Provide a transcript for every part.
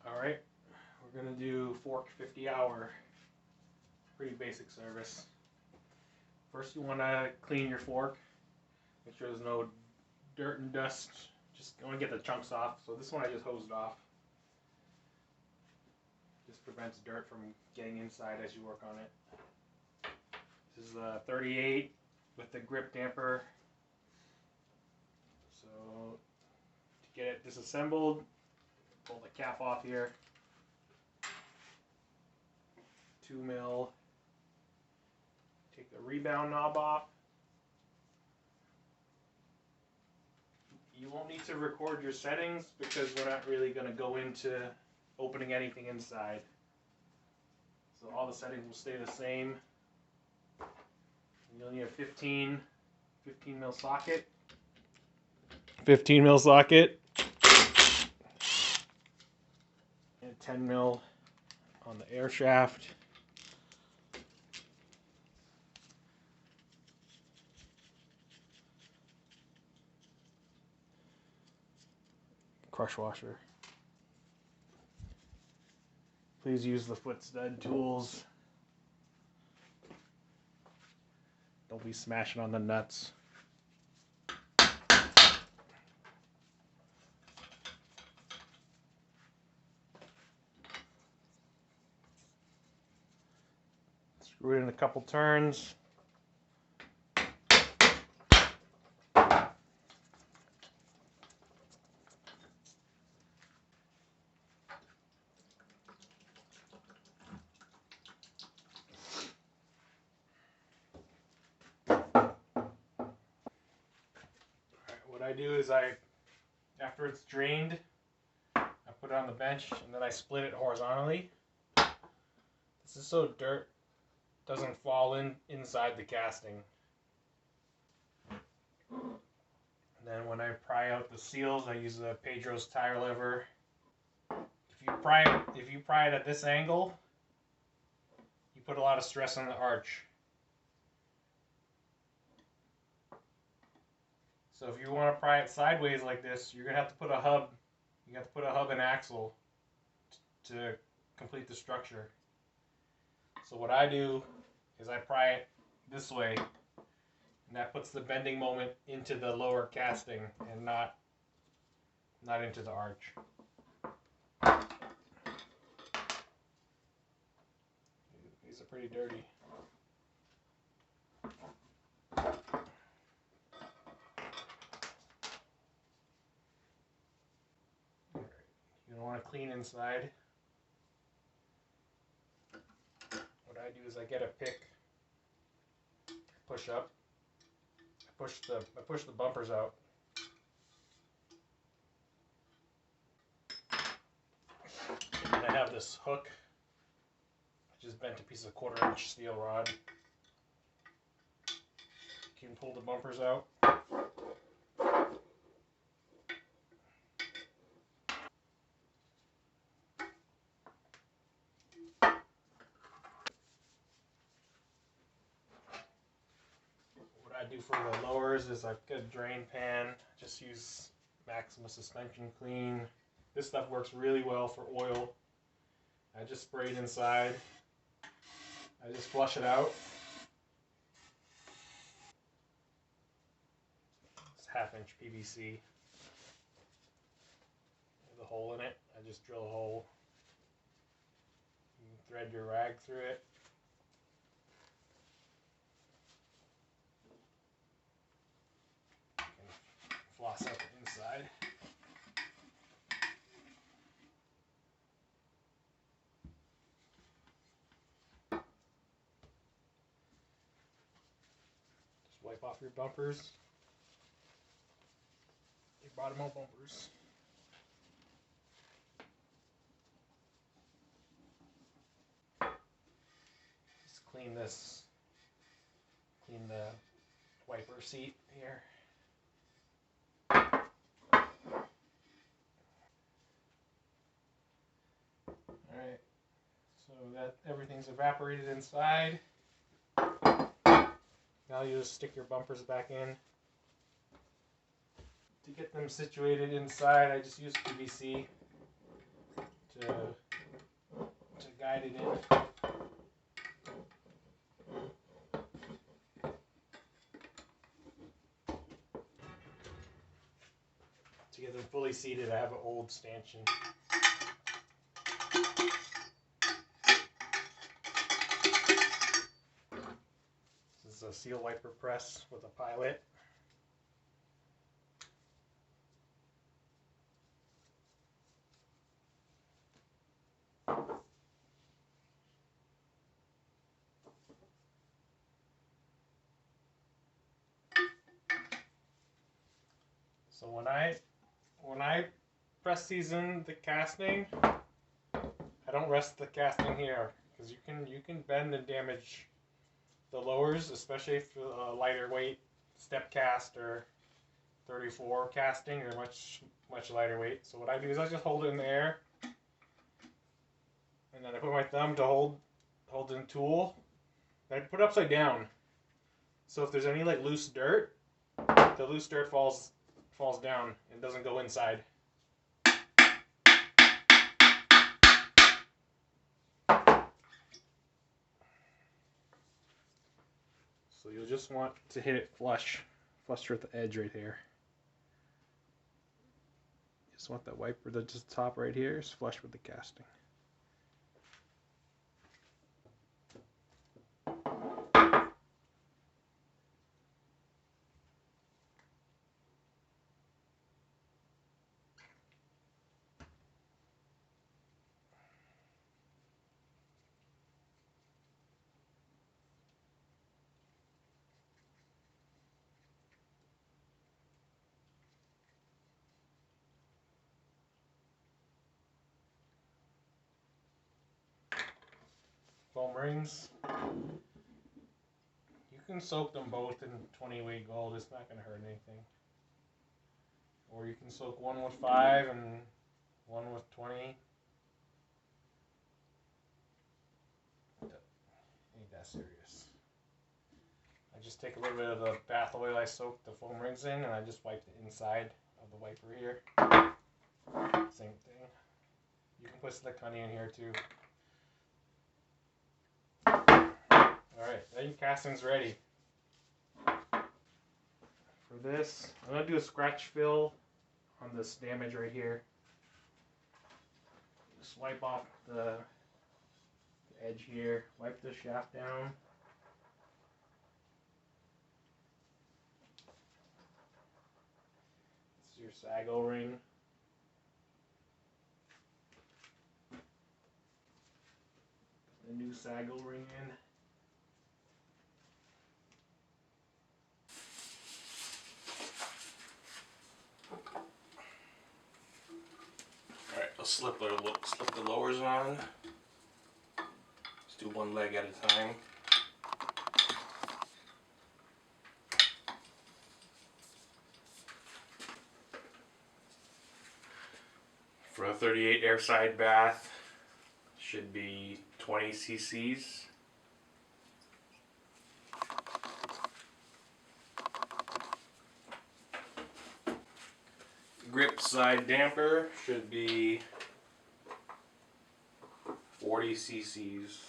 Alright, we're going to do fork 50 hour. Pretty basic service. First you want to clean your fork. Make sure there's no dirt and dust. Just want to get the chunks off. So this one I just hosed off. Just prevents dirt from getting inside as you work on it. This is a 38 with the grip damper. So to get it disassembled, pull the cap off here. 2 mil. Take the rebound knob off. You won't need to record your settings because we're not really going to go into opening anything inside. So all the settings will stay the same. You'll need a 15 mil socket. 15 mil socket. And 10 mil on the air shaft. Crush washer. Please use the foot stud tools. Don't be smashing on the nuts. Screw it in a couple turns. What I do is after it's drained, I put it on the bench and then I split it horizontally. This is so dirt doesn't fall inside the casting. And then when I pry out the seals, I use the Pedro's tire lever. If you pry it at this angle, you put a lot of stress on the arch. So if you want to pry it sideways like this, you're gonna have to put a hub. You have to put a hub and axle to complete the structure. So what I do is I pry it this way, and that puts the bending moment into the lower casting and not into the arch. These are pretty dirty. You want to clean inside. What I do is I get a pick, push up, I push the bumpers out. And I have this hook. I just bent a piece of 1/4-inch steel rod. You can pull the bumpers out. What I do for the lowers is I've got a drain pan. Just use Maxima Suspension Clean. This stuff works really well for oil. I just spray it inside. I just flush it out. It's 1/2-inch PVC. There's a hole in it. I just drill a hole. You can thread your rag through it. Floss out the inside. Just wipe off your bumpers, your bottom out bumpers. Just clean the wiper seat here. Alright, so that everything's evaporated inside. Now you just stick your bumpers back in. To get them situated inside, I just use PVC to to guide it in. To get them fully seated, I have an old stanchion. This is a seal wiper press with a pilot. So when I press season the casting, I don't rest the casting here because you can bend and damage the lowers, especially if a lighter weight step cast or 34 casting are much lighter weight. So what I do is I just hold it in the air, and then I put my thumb to hold in tool. And I put it upside down. So if there's any like loose dirt, the loose dirt falls down and doesn't go inside. So you'll just want to hit it flush with the edge right here. You just want that wiper that's just top right here is flush with the casting. Foam rings. You can soak them both in 20 weight gold. It's not going to hurt anything. Or you can soak one with 5 and one with 20. Ain't that serious. I just take a little bit of the bath oil I soaked the foam rings in, and I just wipe the inside of the wiper here. Same thing. You can put slick honey in here too. Alright, then your casting's ready. For this, I'm going to do a scratch fill on this damage right here. Just wipe off the edge here, wipe the shaft down. This is your sag O-ring. The new sag O-ring in. Alright, I'll slip the lowers on. Just do one leg at a time. For a 38 airside bath, should be 20 cc's. Grip side damper should be 40 cc's.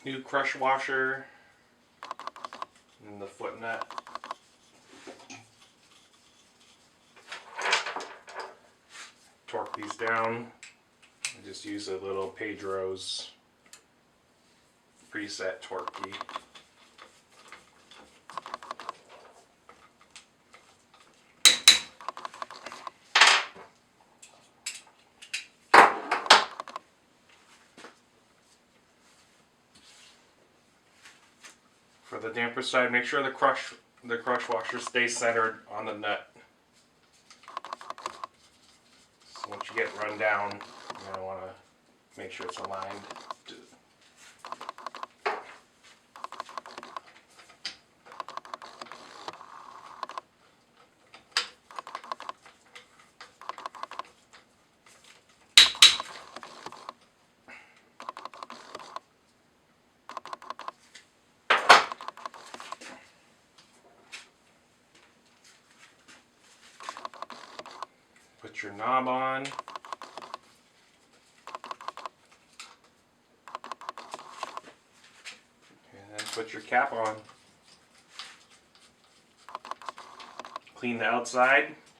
New crush washer and the foot nut. Torque these down. I just use a little Pedro's preset torque key. For the damper side, make sure the crush washer stays centered on the nut. So once you get it run down, you're going to want to make sure it's aligned. Put your knob on. And then put your cap on. Clean the outside.